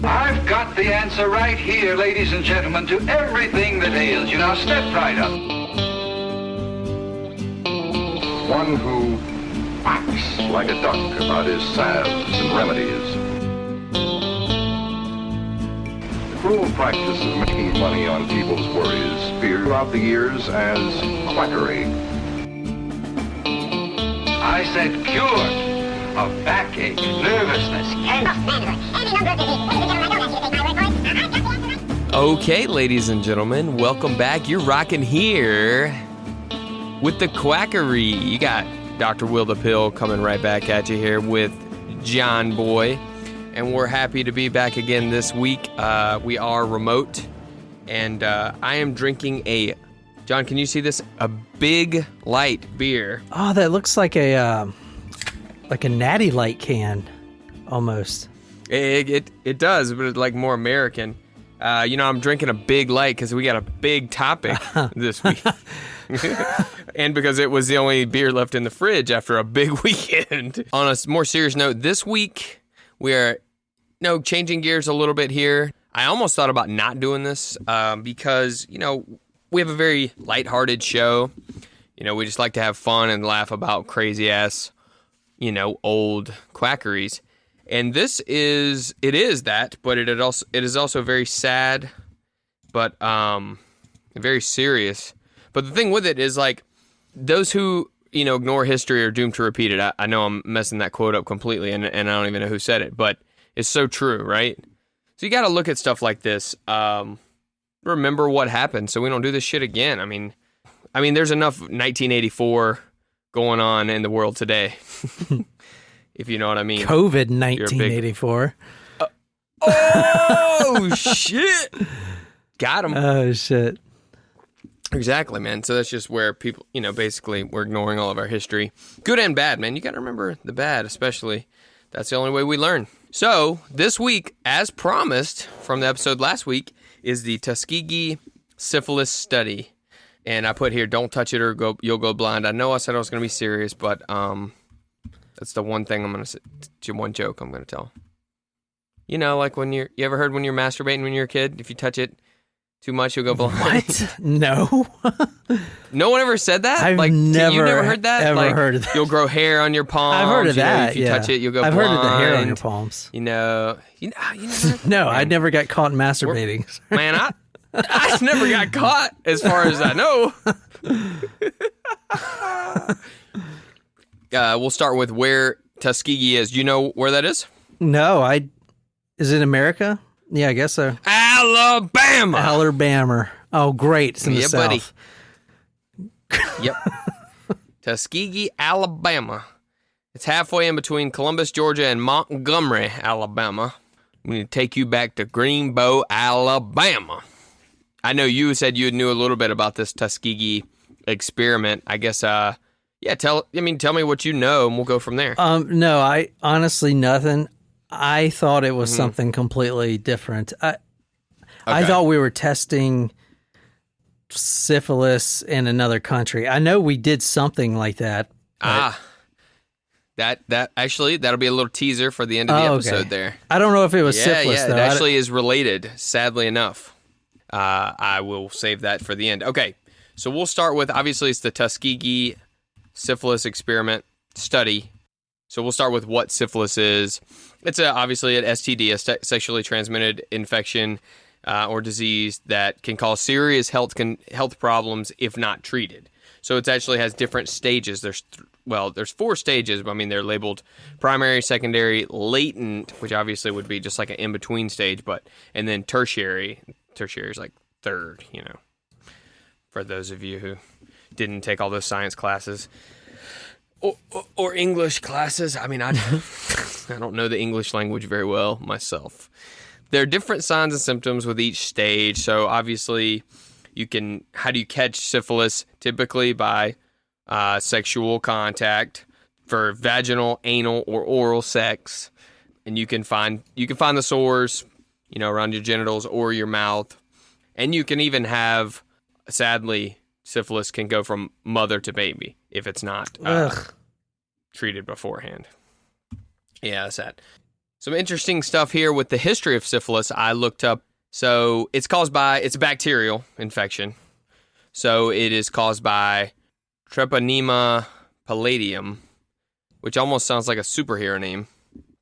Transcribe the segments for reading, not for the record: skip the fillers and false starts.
I've got the answer right here, ladies and gentlemen, to everything that ails you. Now step right up. One who acts like a duck about his salves and remedies. The cruel practice of making money on people's worries feared throughout the years as quackery. I said cured of backache, nervousness, Okay, ladies and gentlemen, welcome back. You're rocking here with the quackery. You got Dr. Will the Pill coming right back at you here with John Boy. And we're happy to be back again this week. We are remote. And I am drinking a, John, can you see this? A Big Light beer. Oh, that looks like a Natty Light can, almost. It does, but it's like more American. I'm drinking a Big Light because we got a big topic this week. And because it was the only beer left in the fridge after a big weekend. On a more serious note, this week we are changing gears a little bit here. I almost thought about not doing this because, we have a very lighthearted show. We just like to have fun and laugh about crazy ass, old quackeries. And it is that, but it is also very sad, but very serious. But the thing with it is, like, those who, ignore history are doomed to repeat it. I know I'm messing that quote up completely, and I don't even know who said it, but it's so true, right? So you got to look at stuff like this. Remember what happened so we don't do this shit again. I mean, there's enough 1984 going on in the world today. If you know what I mean. COVID 1984. Oh, shit. Got him. Oh, shit. Exactly, man. So that's just where people, basically we're ignoring all of our history. Good and bad, man. You got to remember the bad, especially. That's the only way we learn. So this week, as promised from the episode last week, is the Tuskegee syphilis study. And I put here, don't touch it or you'll go blind. I know I said I was going to be serious, but that's the one thing I'm going to say, one joke I'm going to tell. Like when you ever heard when you're masturbating when you're a kid, if you touch it too much, you'll go blind. What? No. No one ever said that? I've you never heard that? Ever heard of that. You'll grow hair on your palms. I've heard of that, if you touch it, you'll go I've blind. heard of the hair on your palms. You never No, I never got caught masturbating. Man, I never got caught as far as I know. We'll start with where Tuskegee is. Do you know where that is? No, is it America? Yeah, I guess so. Alabama. Oh, great. It's in the South. Buddy. Yep. Tuskegee, Alabama. It's halfway in between Columbus, Georgia, and Montgomery, Alabama. I'm going to take you back to Greenbow, Alabama. I know you said you knew a little bit about this Tuskegee experiment. I guess, tell me what you know, and we'll go from there. No, I honestly nothing. I thought it was something completely different. I thought we were testing syphilis in another country. I know we did something like that. That actually, that'll be a little teaser for the end of the episode there. I don't know if it was syphilis, though. It actually is related, sadly enough. I will save that for the end. Okay, so we'll start with, obviously, it's the Tuskegee syphilis experiment study. So we'll start with what syphilis is. It's obviously an STD, a sexually transmitted infection or disease that can cause serious health problems if not treated. So it actually has different stages. There's 4 stages, but they're labeled primary, secondary, latent, which obviously would be just like an in-between stage, and then tertiary. Tertiary is like third, for those of you who didn't take all those science classes. Or English classes. I don't know the English language very well myself. There are different signs and symptoms with each stage. So obviously, how do you catch syphilis? Typically by sexual contact for vaginal, anal, or oral sex. And you can find the sores, around your genitals or your mouth. And you can even have, sadly, syphilis can go from mother to baby if it's not treated beforehand. Yeah, that's that. Some interesting stuff here with the history of syphilis. I looked up. So it's a bacterial infection. So it is caused by Treponema palladium, which almost sounds like a superhero name.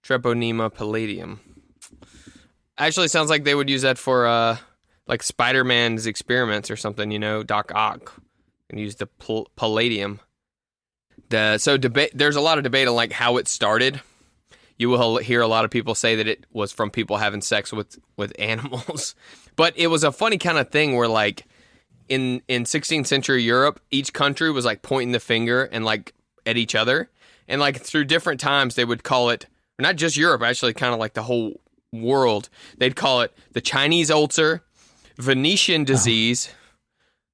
Treponema palladium. Actually sounds like they would use that for like Spider-Man's experiments or something, Doc Ock, and use the palladium. There's a lot of debate on like how it started. You will hear a lot of people say that it was from people having sex with animals. But it was a funny kind of thing where like in 16th century Europe, each country was like pointing the finger and like at each other. And like through different times they would call it, not just Europe, actually kind of like the whole world. They'd call it the Chinese ulcer, Venetian disease,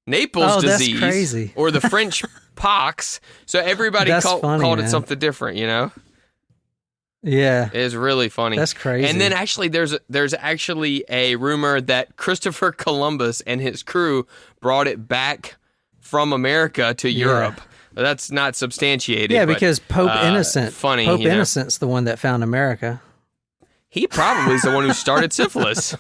Naples disease, crazy. Or the French pox. So everybody called it something different, Yeah. It is really funny. That's crazy. And then actually there's actually a rumor that Christopher Columbus and his crew brought it back from America to Europe. That's not substantiated. Yeah, because Pope Innocent. Funny, Pope Innocent's the one that found America. He probably is the one who started syphilis.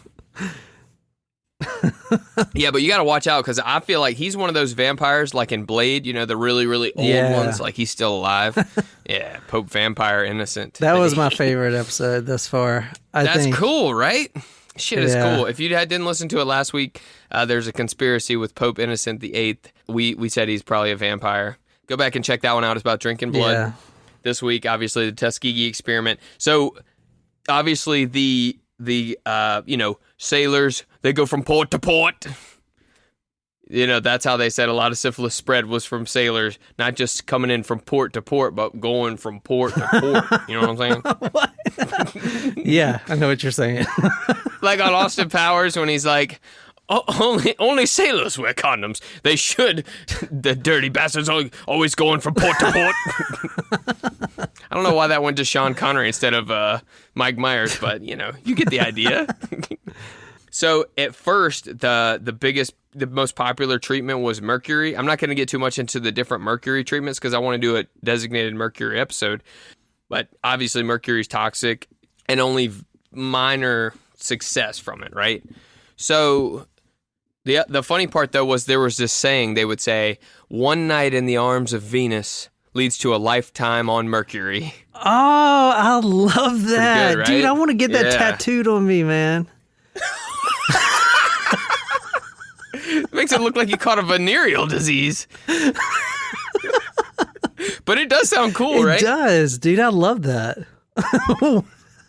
Yeah, but you got to watch out because I feel like he's one of those vampires like in Blade, the really, really old ones, like he's still alive. Yeah, Pope Vampire Innocent. That was my favorite episode thus far. That's cool, right? Shit is cool. If you didn't listen to it last week, there's a conspiracy with Pope Innocent the Eighth. We said he's probably a vampire. Go back and check that one out. It's about drinking blood. Yeah. This week, obviously, the Tuskegee experiment. So, obviously, the sailors, they go from port to port. That's how they said a lot of syphilis spread was from sailors, not just coming in from port to port, but going from port to port. You know what I'm saying? What? Yeah, I know what you're saying. Like on Austin Powers when he's like, only sailors wear condoms. They should. The dirty bastards always going from port to port. I don't know why that went to Sean Connery instead of Mike Myers, but you get the idea. So at first, the most popular treatment was mercury. I'm not going to get too much into the different mercury treatments because I want to do a designated mercury episode. But obviously, mercury is toxic and only minor success from it, right? So the funny part, though, was there was this saying they would say, one night in the arms of Venus leads to a lifetime on Mercury. Oh, I love that. Good, right? Dude, I want to get that tattooed on me, man. It makes it look like you caught a venereal disease. But it does sound cool, right? It does. Dude, I love that.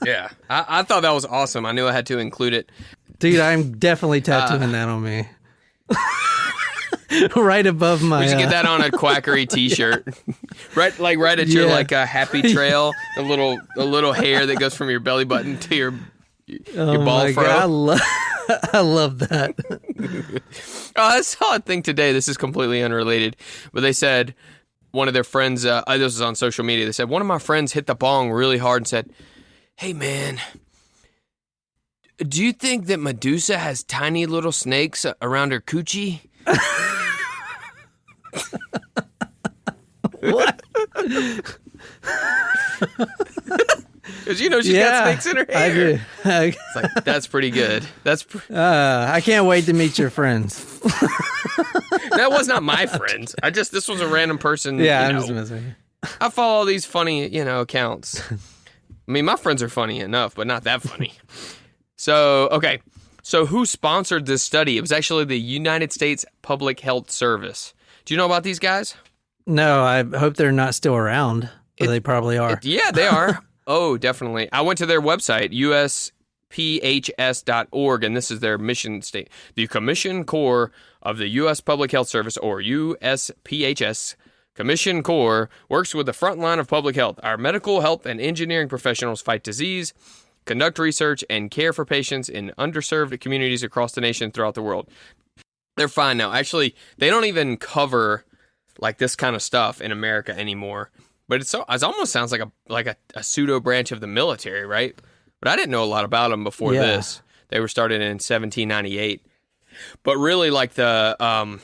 Yeah. I thought that was awesome. I knew I had to include it. Dude, I'm definitely tattooing that on me. Right above my... We should get that on a Quackery t-shirt. right at your a happy trail, the little hair that goes from your belly button to your ball fro. God, I love that. I saw a thing today. This is completely unrelated, but they said one of their friends, this was on social media, they said one of my friends hit the bong really hard and said, "Hey man, do you think that Medusa has tiny little snakes around her coochie?" What? Because she's got snakes in her hair. I do. It's like, that's pretty good. I can't wait to meet your friends. That was not my friends. This was a random person. Yeah, I'm just messing. I follow all these funny, accounts. I mean, my friends are funny enough, but not that funny. So, okay. So who sponsored this study? It was actually the United States Public Health Service. Do you know about these guys? No, I hope they're not still around. They probably are. Yeah, they are. Oh, definitely. I went to their website, usphs.org, and this is their mission statement. The Commission Corps of the U.S. Public Health Service, or USPHS, Commission Corps, works with the front line of public health. Our medical, health, and engineering professionals fight disease, conduct research, and care for patients in underserved communities across the nation throughout the world. They're fine now. Actually, they don't even cover like this kind of stuff in America anymore. But it almost sounds like a pseudo branch of the military, right? But I didn't know a lot about them before this. They were started in 1798. But really, like the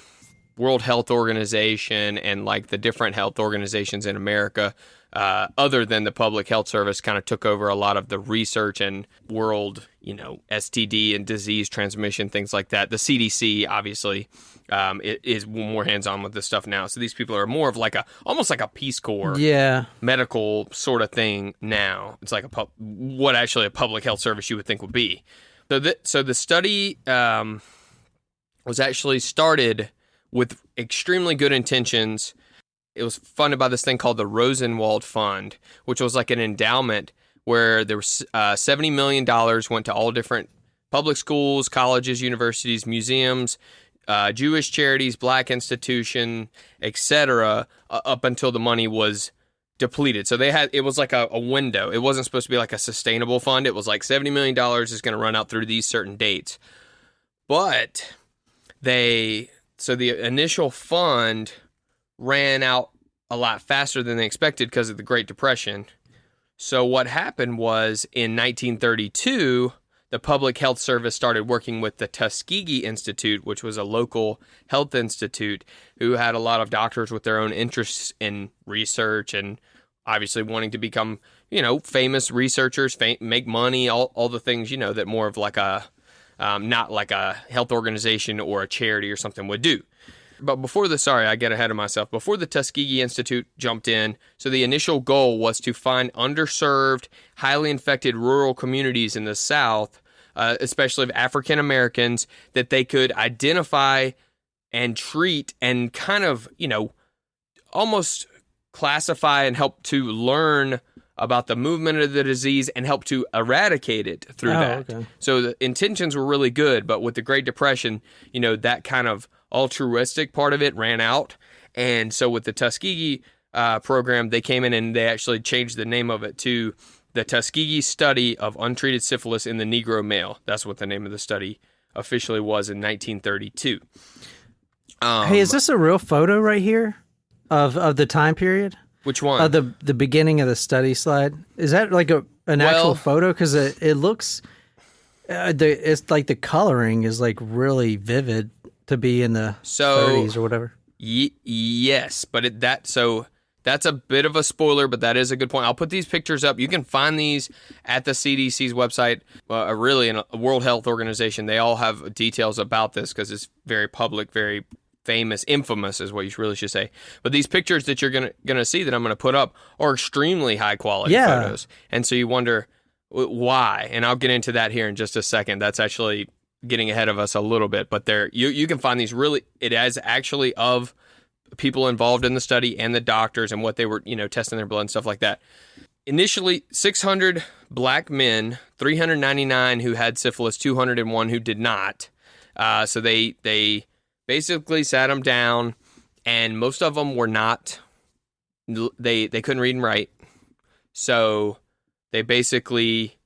World Health Organization and like the different health organizations in America, other than the public health service kind of took over a lot of the research and world, STD and disease transmission, things like that. The CDC, obviously, it is more hands-on with this stuff now. So these people are more of almost like a Peace Corps medical sort of thing now. It's like what actually a public health service you would think would be. So the study was actually started with extremely good intentions. It was funded by this thing called the Rosenwald Fund, which was like an endowment where there was $70 million went to all different public schools, colleges, universities, museums, Jewish charities, black institution, etc., up until the money was depleted. So it was like a window. It wasn't supposed to be like a sustainable fund. It was like $70 million is going to run out through these certain dates. But the initial fund ran out a lot faster than they expected because of the Great Depression. So what happened was in 1932, the Public Health Service started working with the Tuskegee Institute, which was a local health institute who had a lot of doctors with their own interests in research and obviously wanting to become, famous researchers, make money, all the things, that more of like a, not like a health organization or a charity or something would do. But I get ahead of myself. Before the Tuskegee Institute jumped in, so the initial goal was to find underserved, highly infected rural communities in the South, especially of African Americans, that they could identify and treat and kind of, almost classify and help to learn about the movement of the disease and help to eradicate it through that. Okay. So the intentions were really good, but with the Great Depression, that kind of altruistic part of it ran out. And so with the Tuskegee program, they came in and they actually changed the name of it to the Tuskegee Study of Untreated Syphilis in the Negro Male. That's what the name of the study officially was in 1932. Hey, is this a real photo right here of the time period? Which one? The beginning of the study slide. Is that like an actual photo? Because it looks, it's like the coloring is like really vivid to be in the 30s or whatever. Yes, but that's a bit of a spoiler, but that is a good point. I'll put these pictures up. You can find these at the CDC's website, really in a World Health Organization. They all have details about this because it's very public, very famous, infamous is what you really should say. But these pictures that you're gonna see that I'm gonna put up are extremely high quality photos, and so you wonder why. And I'll get into that here in just a second. That's actually getting ahead of us a little bit, but you can find these really. It is actually of people involved in the study and the doctors and what they were, testing their blood and stuff like that. Initially, 600 black men, 399 who had syphilis, 201 who did not. So they basically sat them down, and most of them were not. They couldn't read and write, so they basically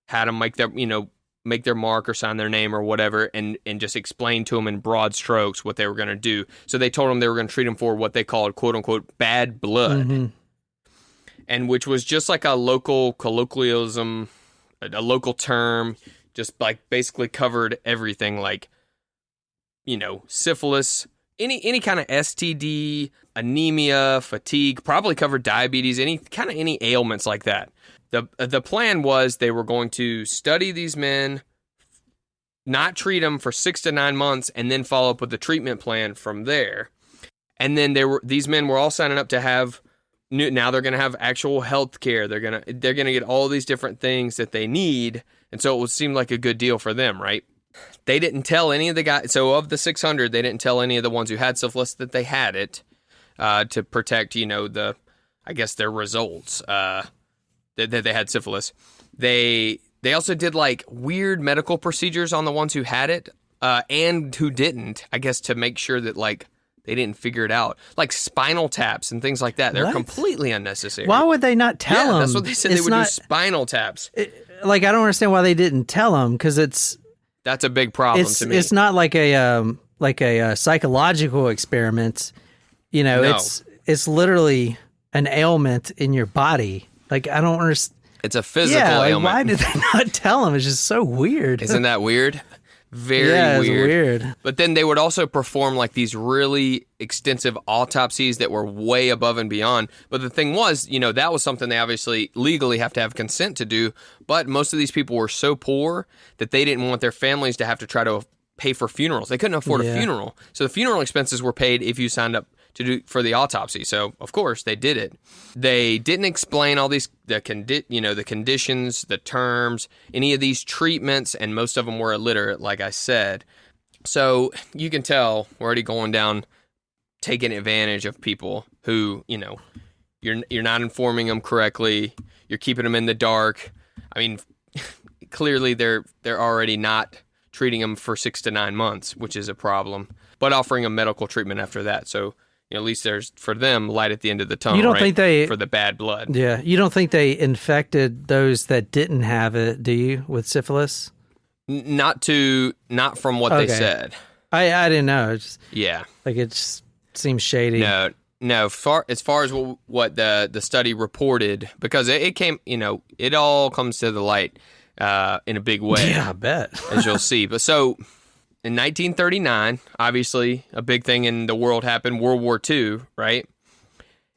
had them make their mark or sign their name or whatever, and just explain to them in broad strokes what they were going to do. So they told them they were going to treat them for what they called, quote unquote, bad blood, and which was just like a local colloquialism, a local term, just like basically covered everything, like, syphilis, any kind of STD, anemia, fatigue, probably covered diabetes, any ailments like that. The plan was they were going to study these men, not treat them for 6 to 9 months, and then follow up with the treatment plan from there. And then these men were all signing up to have now they're going to have actual health care. They're going to get all these different things that they need, and so it would seem like a good deal for them, right? They didn't tell any of the guys. So of the 600, they didn't tell any of the ones who had syphilis that they had it to protect, their results. That they had syphilis. They also did like weird medical procedures on the ones who had it and who didn't, I guess, to make sure that like they didn't figure it out. Like spinal taps and things like that. They're completely unnecessary. Why would they not tell them? That's what they said. They would do spinal taps. I don't understand why they didn't tell them, because that's a big problem to me. It's not like a psychological experiment. No. It's literally an ailment in your body. Like, I don't understand. It's a physical ailment. Why did they not tell him? It's just so weird. Isn't that weird? Very weird. But then they would also perform like these really extensive autopsies that were way above and beyond. But the thing was, that was something they obviously legally have to have consent to do. But most of these people were so poor that they didn't want their families to have to try to pay for funerals. They couldn't afford a funeral. So the funeral expenses were paid if you signed up to do for the autopsy. So of course they did it. They didn't explain all these the conditions, the terms, any of these treatments, and most of them were illiterate, like I said. So you can tell we're already going down, taking advantage of people who you're not informing them correctly. You're keeping them in the dark. I mean, clearly they're already not treating them for 6 to 9 months, which is a problem, but offering them medical treatment after that. So at least there's, for them, light at the end of the tunnel. You don't think they for the bad blood? Yeah, you don't think they infected those that didn't have it, do you, with syphilis? Not from what they said. I didn't know. Yeah, like it just seems shady. No. As far as what the study reported, because it came, it all comes to the light in a big way. Yeah, I bet. As you'll see. But so in 1939, obviously a big thing in the world happened, World War II, right?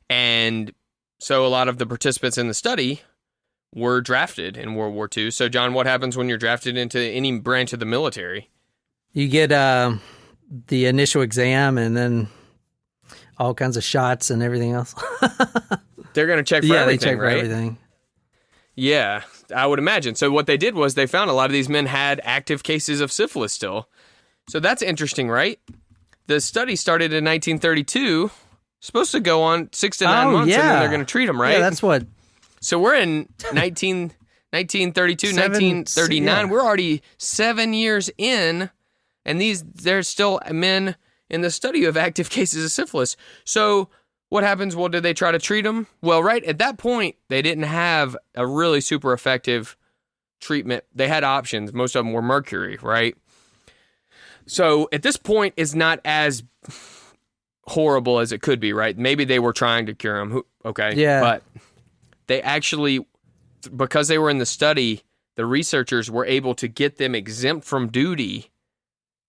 And so a lot of the participants in the study were drafted in World War II. So John, what happens when you're drafted into any branch of the military? You get the initial exam and then all kinds of shots and everything else. They're going to check for everything, they check right? for everything. Yeah, I would imagine. So what they did was they found a lot of these men had active cases of syphilis still. So that's interesting, right? The study started in 1932, supposed to go on 6 to 9 months, and then they're going to treat them, right? Yeah, that's what. So we're in 1932, 1939. Yeah. We're already 7 years in, and there's still men in the study who have active cases of syphilis. So what happens? Well, did they try to treat them? Well, right at that point, they didn't have a really super effective treatment. They had options. Most of them were mercury, right? So at this point, it's not as horrible as it could be, right? Maybe they were trying to cure them. Okay. Yeah. But they actually, because they were in the study, the researchers were able to get them exempt from duty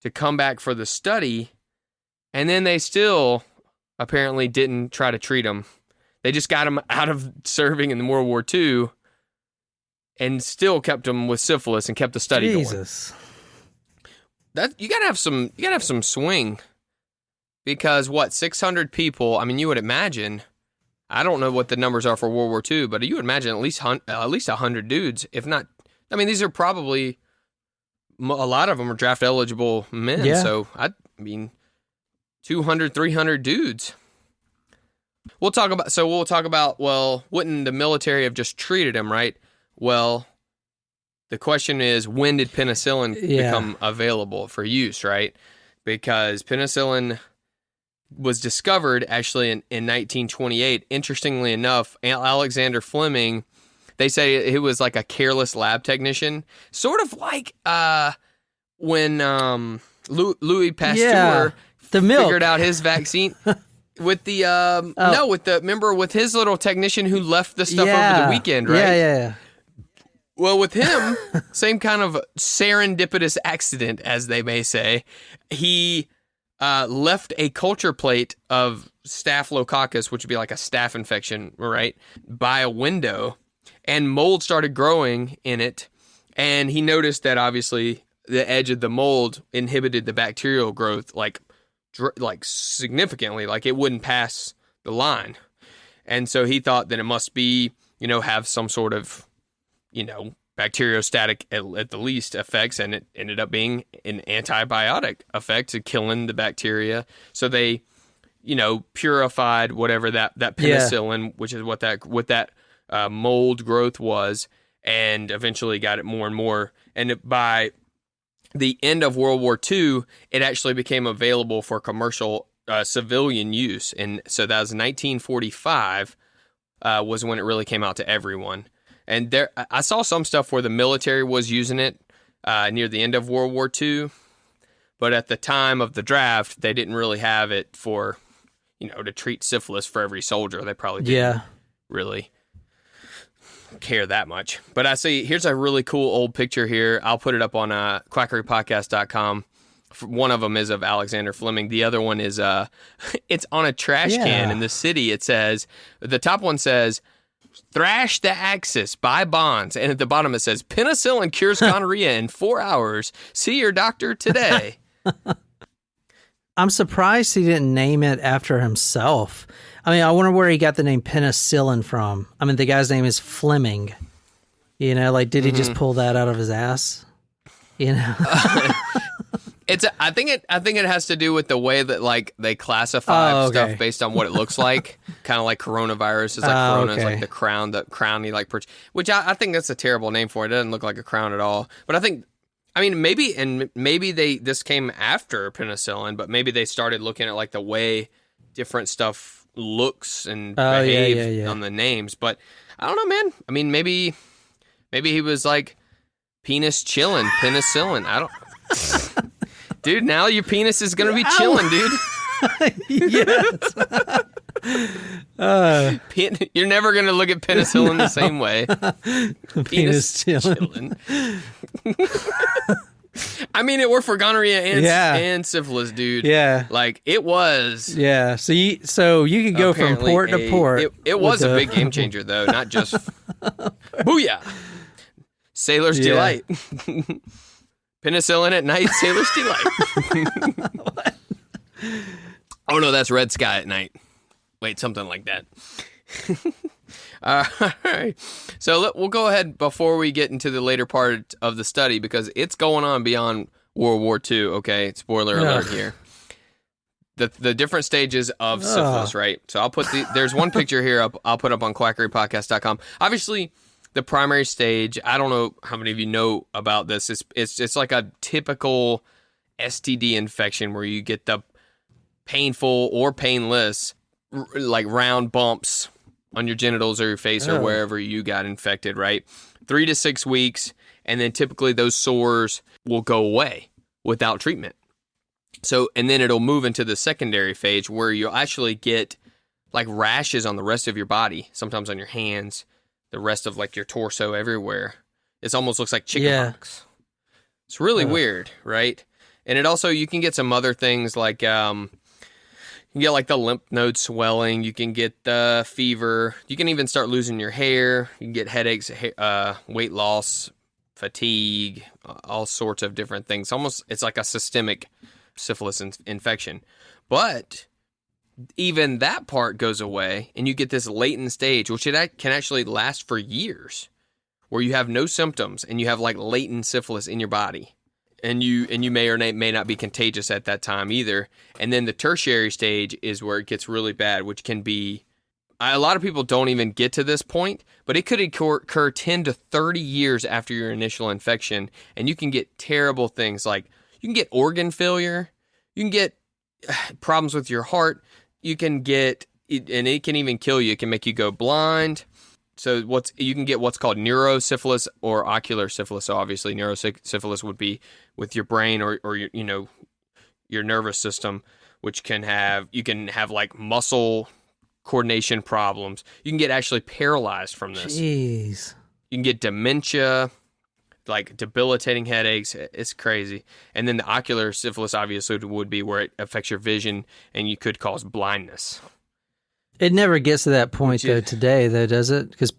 to come back for the study. And then they still apparently didn't try to treat them. They just got them out of serving in World War II and still kept them with syphilis and kept the study going. Jesus. That you gotta have some swing, because 600 people. I mean, you would imagine. I don't know what the numbers are for World War II, but you would imagine at least 100 dudes, if not. I mean, these are probably a lot of them are draft eligible men. Yeah. So I mean, 200, 300 dudes. We'll talk about. Well, wouldn't the military have just treated him, right? Well, the question is, when did penicillin become available for use, right? Because penicillin was discovered actually in 1928. Interestingly enough, Alexander Fleming, they say he was like a careless lab technician, sort of like when Louis Pasteur figured out his vaccine. With the remember with his little technician who left the stuff over the weekend, right? Yeah. Well, with him, same kind of serendipitous accident, as they may say. He left a culture plate of Staphylococcus, which would be like a staph infection, right, by a window, and mold started growing in it. And he noticed that obviously the edge of the mold inhibited the bacterial growth, like significantly, like it wouldn't pass the line. And so he thought that it must be, have some sort of, bacteriostatic at the least effects, and it ended up being an antibiotic effect to killing the bacteria. So they, purified whatever that penicillin, which is what that mold growth was, and eventually got it more and more. And by the end of World War II, it actually became available for commercial civilian use. And so that was 1945 was when it really came out to everyone. And I saw some stuff where the military was using it near the end of World War II. But at the time of the draft, they didn't really have it for, to treat syphilis for every soldier. They probably didn't really care that much. But I see, here's a really cool old picture here. I'll put it up on quackerypodcast.com. One of them is of Alexander Fleming. The other one is it's on a trash can in the city. It says, the top one says, "Thrash the Axis, buy bonds." And at the bottom it says, "Penicillin cures gonorrhea in 4 hours. See your doctor today." I'm surprised he didn't name it after himself. I mean, I wonder where he got the name penicillin from. I mean, the guy's name is Fleming. You know, like, did he just pull that out of his ass? You know? I think it has to do with the way that like they classify stuff based on what it looks like. Kind of like coronavirus is like corona is like the crowny like perch, which I think that's a terrible name for it. It doesn't look like a crown at all. But maybe this came after penicillin, but maybe they started looking at like the way different stuff looks and behaves on the names. But I don't know, man. I mean, maybe he was like penis chillin', penicillin. I don't. Dude, now your penis is going to be chilling, dude. Yes. You're never going to look at penicillin the same way. Penis chilling. I mean, it worked for gonorrhea and syphilis, dude. Yeah. Like, it was. Yeah. So you could go from port to port. It was a big game changer, though, not just. Booyah! Sailor's Delight. Penicillin at night, Sailor's Delight. Oh, no, that's Red Sky at night. Wait, something like that. All right. So we'll go ahead before we get into the later part of the study, because it's going on beyond World War II, okay? Spoiler alert here. The different stages of syphilis, right? So I'll put there's one picture here I'll put up on quackerypodcast.com. Obviously, the primary stage, I don't know how many of you know about this. It's like a typical STD infection where you get the painful or painless, like round bumps on your genitals or your face or wherever you got infected, right? 3 to 6 weeks, and then typically those sores will go away without treatment. So, and then it'll move into the secondary phase where you'll actually get like rashes on the rest of your body, sometimes on your hands, the rest of like your torso, everywhere. It almost looks like chickenpox. It's really weird, right? And it also, you can get some other things like, you can get like the lymph node swelling. You can get the fever. You can even start losing your hair. You can get headaches, weight loss, fatigue, all sorts of different things. It's like a systemic syphilis infection. But even that part goes away, and you get this latent stage, which it can actually last for years, where you have no symptoms, and you have like latent syphilis in your body. And you may or may not be contagious at that time either. And then the tertiary stage is where it gets really bad, which can be, a lot of people don't even get to this point, but it could occur 10 to 30 years after your initial infection. And you can get terrible things like you can get organ failure, you can get problems with your heart, you can get, and it can even kill you. It can make you go blind. So you can get what's called neurosyphilis or ocular syphilis. So obviously neurosyphilis would be with your brain or your nervous system, which you can have like muscle coordination problems. You can get actually paralyzed from this. Jeez. You can get dementia, like debilitating headaches. It's crazy. And then the ocular syphilis obviously would be where it affects your vision and you could cause blindness. It never gets to that point today, though, does it? Because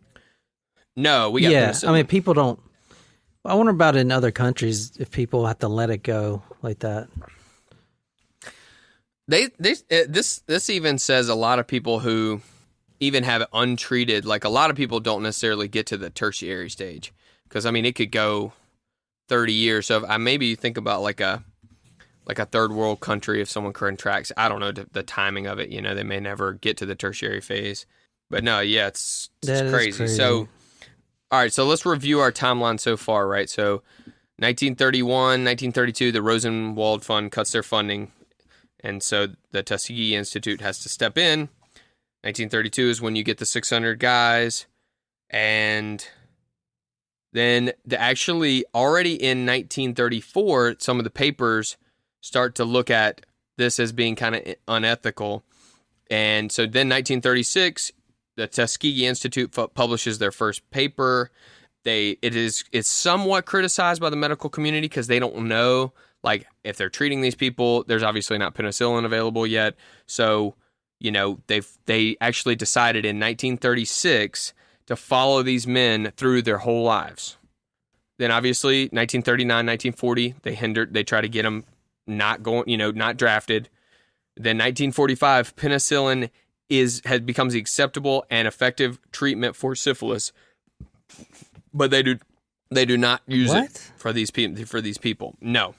no, we got penicillin. I mean, people don't. I wonder about in other countries if people have to let it go like that. This even says a lot of people who even have it untreated. Like a lot of people don't necessarily get to the tertiary stage because I mean it could go 30 years. So maybe you think about like a third world country, if someone contracts, I don't know the timing of it, they may never get to the tertiary phase. But no, yeah, it's crazy. So, all right, so let's review our timeline so far, right? So 1931, 1932, the Rosenwald Fund cuts their funding, and so the Tuskegee Institute has to step in. 1932 is when you get the 600 guys, and then actually already in 1934, some of the papers start to look at this as being kind of unethical. And so then 1936, the Tuskegee Institute publishes their first paper. It's somewhat criticized by the medical community because they don't know, like, if they're treating these people. There's obviously not penicillin available yet. So, they actually decided in 1936 to follow these men through their whole lives. Then obviously 1939, 1940, they try to get them not drafted. Then 1945, penicillin becomes the acceptable and effective treatment for syphilis. But they do not use it for these people. No,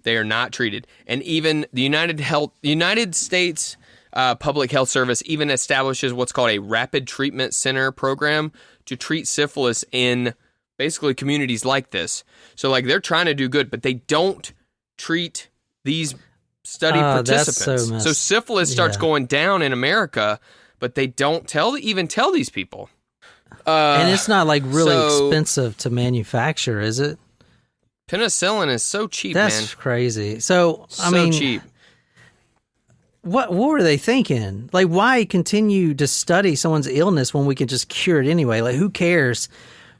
they are not treated. And even the United States Public Health Service even establishes what's called a Rapid Treatment Center program to treat syphilis in basically communities like this. So like they're trying to do good, but they don't treat these study participants. So syphilis starts going down in America, but they don't tell these people. And it's not like really expensive to manufacture, is it? Penicillin is so cheap, That's crazy. So, I mean, cheap. What were they thinking? Like, why continue to study someone's illness when we can just cure it anyway? Like, who cares?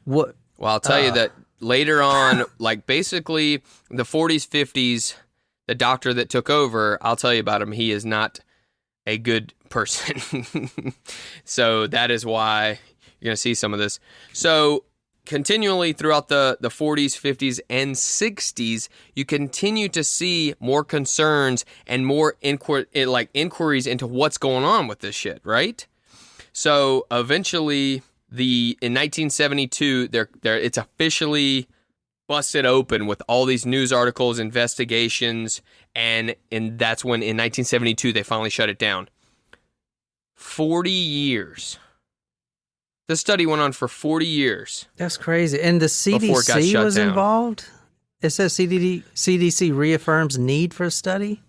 Well, I'll tell you that later on, like basically the 40s, 50s, the doctor that took over, I'll tell you about him. He is not a good person. So that is why you're going to see some of this. So continually throughout the 40s, 50s, and 60s, you continue to see more concerns and more inquiries into what's going on with this shit, right? So eventually, in 1972, it's officially busted open with all these news articles, investigations, and that's when in 1972 they finally shut it down. 40 years. The study went on for 40 years. That's crazy. And the CDC was involved? It says CDC reaffirms need for a study?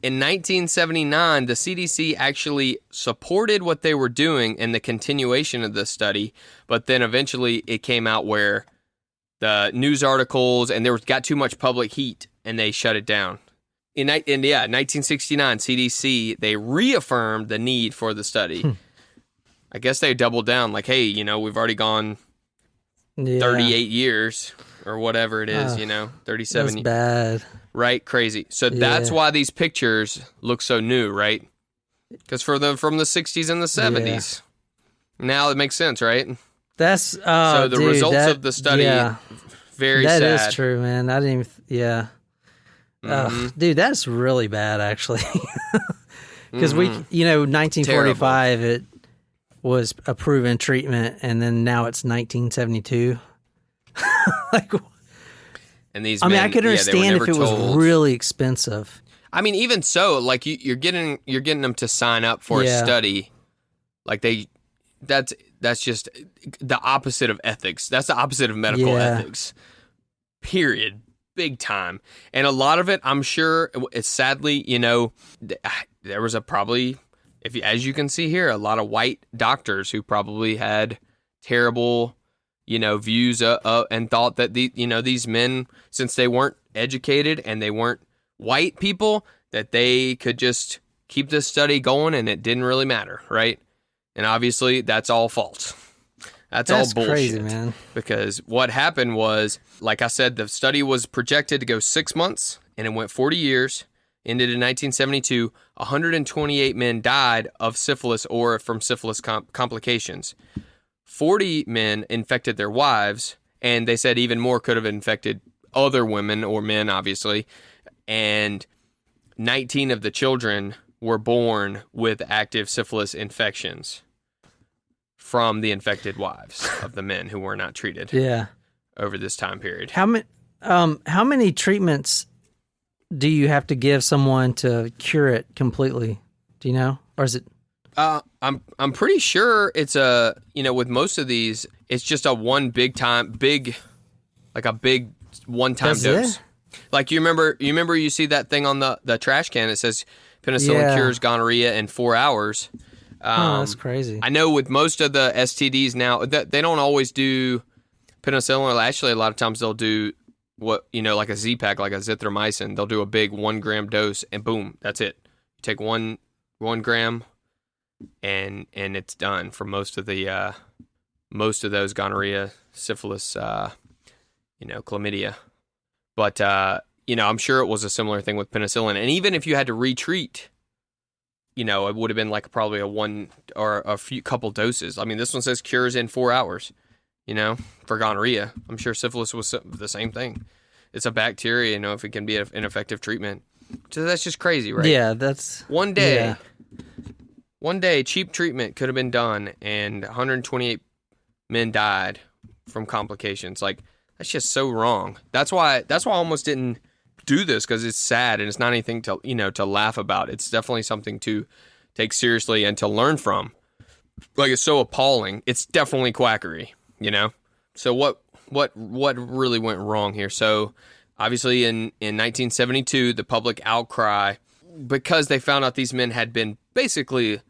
In 1979, the CDC actually supported what they were doing and the continuation of the study, but then eventually it came out where the news articles and got too much public heat and they shut it down. In 1969, CDC, they reaffirmed the need for the study. I guess they doubled down, like, hey, we've already gone 38 years or whatever it is, 37 years. That's bad. Right? Crazy. So that's why these pictures look so new, right? Because from the 60s and the 70s. Now it makes sense, right? That's so the results of the study, very sad. That is true, man. I didn't even, dude, that's really bad, actually. Because 1945, it was a proven treatment, and then now it's 1972. And these I could understand if it was really expensive. I mean, even so, like you're getting them to sign up for a study, like that's just the opposite of ethics. That's the opposite of medical ethics. Period. Big time. And a lot of it, I'm sure, it's sadly, there was probably, as you can see here, a lot of white doctors who probably had terrible, views and thought that these men, since they weren't educated and they weren't white people, that they could just keep this study going and it didn't really matter, right? And obviously, that's all false. That's all bullshit. Crazy, man. Because what happened was, like I said, the study was projected to go 6 months, and it went 40 years. Ended in 1972. 128 men died of syphilis or from syphilis complications. 40 men infected their wives, and they said even more could have infected other women or men, obviously. And 19 of the children were born with active syphilis infections from the infected wives of the men who were not treated. Over this time period. How many treatments do you have to give someone to cure it completely? Do you know, or is it? I'm pretty sure it's with most of these, it's just a big one-time dose. Like you remember you see that thing on the trash can. It says penicillin cures gonorrhea in 4 hours. That's crazy. I know with most of the STDs now, they don't always do penicillin. Actually, a lot of times they'll do like a Z-Pack, like a zithromycin. They'll do a big 1 gram dose, and boom, that's it. You take one gram and it's done for most of those gonorrhea, syphilis, chlamydia. But I'm sure it was a similar thing with penicillin. And even if you had to retreat, it would have been like probably a one or a few couple doses. I mean, this one says cures in 4 hours, for gonorrhea. I'm sure syphilis was the same thing. It's a bacteria, if it can be an effective treatment. So that's just crazy, right? Yeah, that's... One day, cheap treatment could have been done, and 128 men died from complications. Like, that's just so wrong. That's why I almost didn't do this, because it's sad and it's not anything to laugh about. It's definitely something to take seriously and to learn from. Like, it's so appalling. It's definitely quackery, So what really went wrong here? So obviously in 1972, the public outcry, because they found out these men had been basically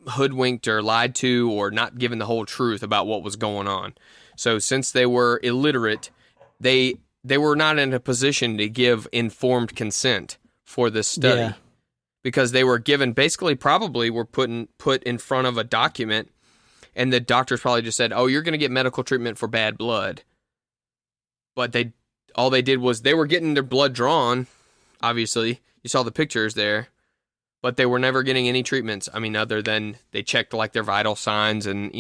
hoodwinked or lied to or not given the whole truth about what was going on. So since they were illiterate, they were not in a position to give informed consent for this study, because they were given, basically probably were put in front of a document, and the doctors probably just said, oh, you're going to get medical treatment for bad blood. But all they did was they were getting their blood drawn, obviously. You saw the pictures there. But they were never getting any treatments. I mean, other than they checked like their vital signs and,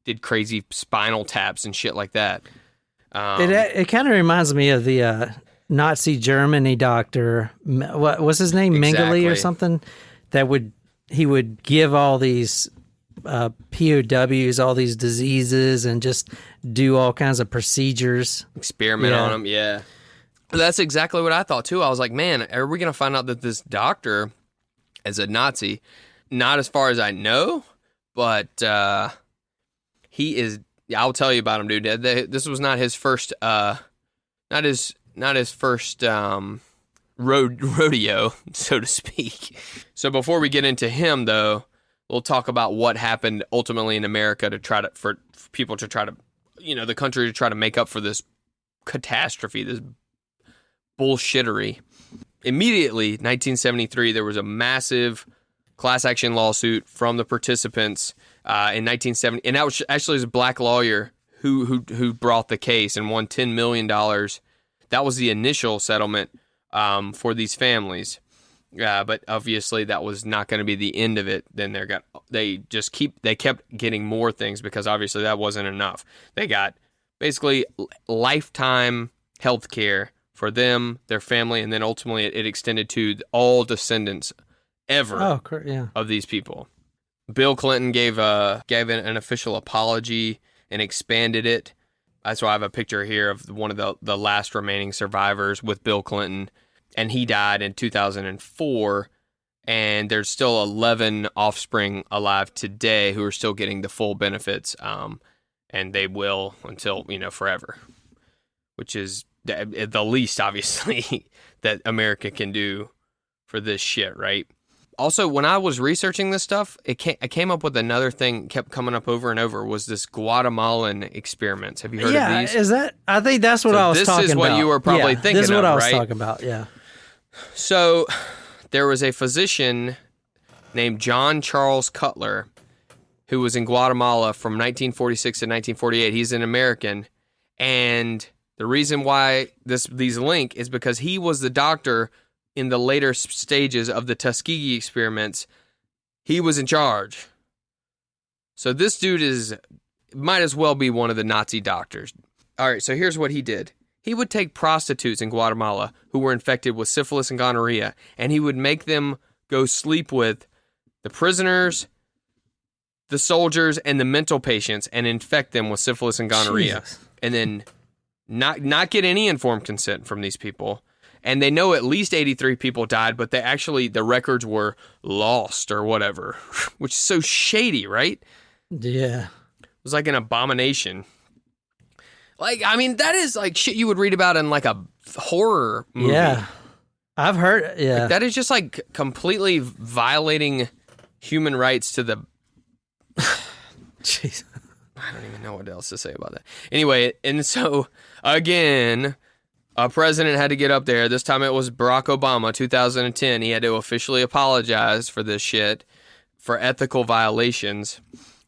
did crazy spinal taps and shit like that. It kind of reminds me of the Nazi Germany doctor. What was his name? Exactly. Mengele or something. He would give all these POWs all these diseases and just do all kinds of procedures. Experiment on them, yeah. That's exactly what I thought too. I was like, man, are we going to find out that this doctor is a Nazi? Not as far as I know, but he is. I'll tell you about him, dude. This was not his first, not his first rodeo, so to speak. So before we get into him, though, we'll talk about what happened ultimately in America for people to try to, the country to try to make up for this catastrophe, this bullshittery. Immediately, 1973, there was a massive class action lawsuit from the participants in 1970, and that was actually a black lawyer who brought the case and won $10 million. That was the initial settlement for these families. But obviously that was not going to be the end of it. Then they kept getting more things, because obviously that wasn't enough. They got basically lifetime health care for them, their family, and then ultimately it extended to all descendants ever of these people. Bill Clinton gave an official apology and expanded it. That's why I have a picture here of one of the last remaining survivors with Bill Clinton. And he died in 2004, and there's still 11 offspring alive today who are still getting the full benefits, and they will until, forever, which is the least, obviously, that America can do for this shit, right? Also, when I was researching this stuff, I came up with another thing kept coming up over and over, was this Guatemalan experiments. Have you heard of these? Is that? I think that's what I was talking about. This is what you were probably thinking of, right? This is what I was talking about, yeah. So there was a physician named John Charles Cutler who was in Guatemala from 1946 to 1948. He's an American, and the reason why these link is because he was the doctor in the later stages of the Tuskegee experiments. He was in charge. So this dude might as well be one of the Nazi doctors. All right, so here's what he did. He would take prostitutes in Guatemala who were infected with syphilis and gonorrhea, and he would make them go sleep with the prisoners, the soldiers, and the mental patients, and infect them with syphilis and gonorrhea. Jesus. And then not get any informed consent from these people. And they know at least 83 people died, but the records were lost or whatever, which is so shady, right? Yeah. It was like an abomination. Like, I mean, that is like shit you would read about in like a horror movie. Yeah. I've heard, yeah. Like, that is just like completely violating human rights to the... Jeez. I don't even know what else to say about that. Anyway, and so, again, a president had to get up there. This time it was Barack Obama, 2010. He had to officially apologize for this shit for ethical violations,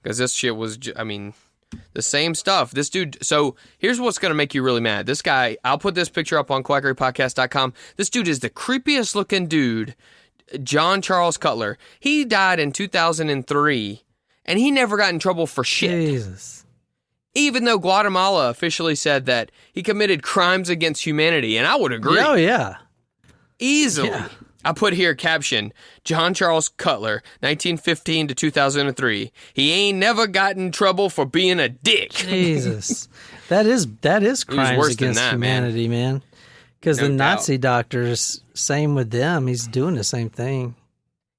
because this shit was, the same stuff. This dude, so here's what's going to make you really mad. This guy, I'll put this picture up on quackerypodcast.com. This dude is the creepiest looking dude, John Charles Cutler. He died in 2003, and he never got in trouble for shit. Jesus. Even though Guatemala officially said that he committed crimes against humanity, and I would agree. Oh, yeah. Easily. Yeah. I put here caption, John Charles Cutler, 1915 to 2003. He ain't never got in trouble for being a dick. Jesus. That is crimes against humanity, man. Because the Nazi doctors, same with them. He's doing the same thing.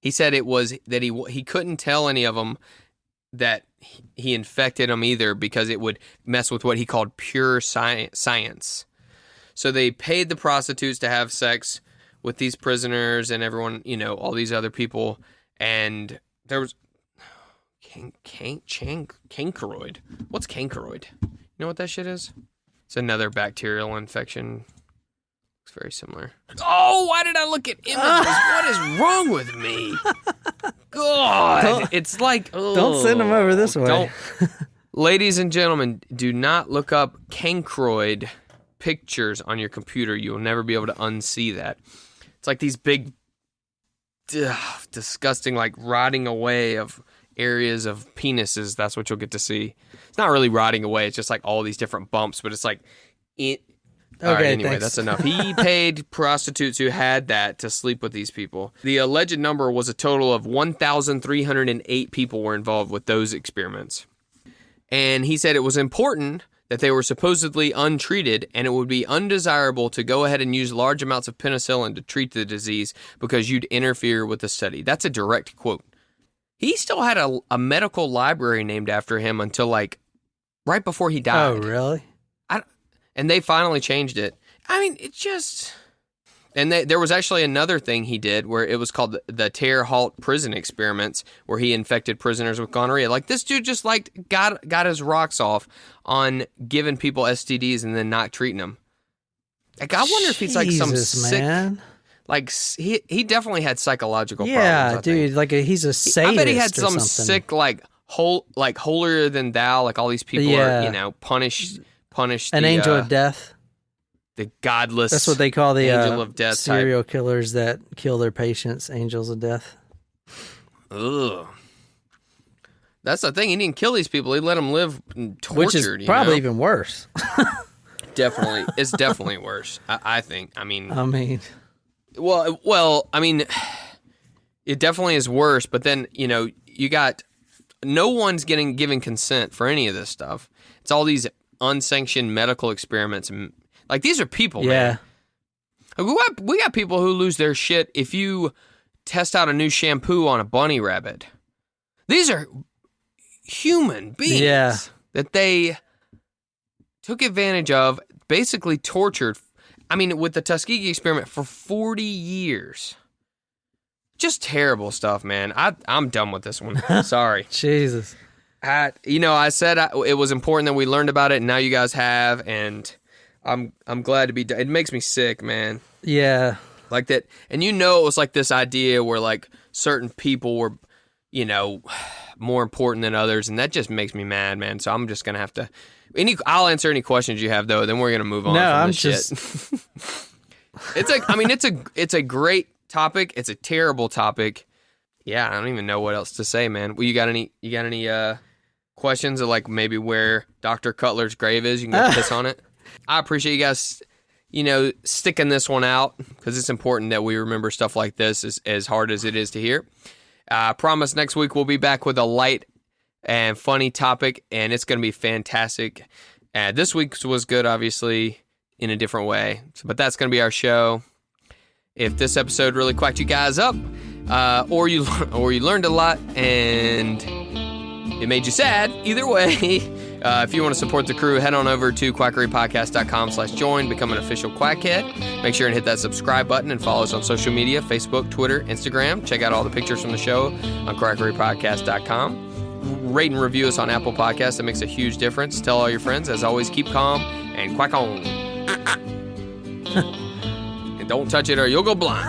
He said it was that he couldn't tell any of them that he infected them either because it would mess with what he called pure science. So they paid the prostitutes to have sex with these prisoners and everyone, all these other people. And there was cankeroid. What's cankeroid? You know what that shit is? It's another bacterial infection. Looks very similar. Oh, why did I look at images? What is wrong with me? God, it's like... Don't send them over this way. Ladies and gentlemen, do not look up cankeroid pictures on your computer. You will never be able to unsee that. It's like these big, disgusting, like rotting away of areas of penises. That's what you'll get to see. It's not really rotting away. It's just like all these different bumps, but it's like it. All right, anyway, thanks. That's enough. He paid prostitutes who had that to sleep with these people. The alleged number was a total of 1,308 people were involved with those experiments. And he said it was important that they were supposedly untreated, and it would be undesirable to go ahead and use large amounts of penicillin to treat the disease because you'd interfere with the study. That's a direct quote. He still had a medical library named after him until like right before he died. Oh, really? And they finally changed it. I mean, it just... And there was actually another thing he did where it was called the Terre Haute prison experiments, where he infected prisoners with gonorrhea. Like, this dude just got his rocks off on giving people STDs and then not treating them. Like, I wonder if he's like some sick... Man. Like, he definitely had psychological problems. Yeah, dude, like he's a sadist. I bet he had some something. sick, holier than thou, like all these people are, punish an angel of death. The godless. That's what they call the angel of death serial killers that kill their patients, angels of death. Ugh. That's the thing. He didn't kill these people. He let them live tortured. Which is probably even worse. Definitely. It's definitely worse, I think. Well, I mean, it definitely is worse, but then, you got no one's given consent for any of this stuff. It's all these unsanctioned medical experiments. Like, these are people, man. We got people who lose their shit if you test out a new shampoo on a bunny rabbit. These are human beings that they took advantage of, basically tortured. I mean, with the Tuskegee experiment for 40 years. Just terrible stuff, man. I'm done with this one. Sorry. Jesus. I said it was important that we learned about it, and now you guys have, and I'm glad to be done. It makes me sick, man. Yeah. Like that, and it was like this idea where like certain people were, more important than others, and that just makes me mad, man. So I'm just gonna have to. I'll answer any questions you have, though. Then we're gonna move on. From this shit. It's a great topic. It's a terrible topic. Yeah, I don't even know what else to say, man. Well, you got any questions of like maybe where Dr. Cutler's grave is? You can go piss on it. I appreciate you guys, sticking this one out because it's important that we remember stuff like this as hard as it is to hear. I promise next week we'll be back with a light and funny topic, and it's going to be fantastic. This week's was good, obviously, in a different way, but that's going to be our show. If this episode really quacked you guys up, or you learned a lot and it made you sad, either way, if you want to support the crew, head on over to quackerypodcast.com/join, become an official Quackhead. Make sure and hit that subscribe button and follow us on social media, Facebook, Twitter, Instagram. Check out all the pictures from the show on quackerypodcast.com. Rate and review us on Apple Podcasts. That makes a huge difference. Tell all your friends. As always, keep calm and quack on. And don't touch it or you'll go blind.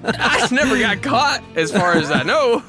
I never got caught, as far as I know.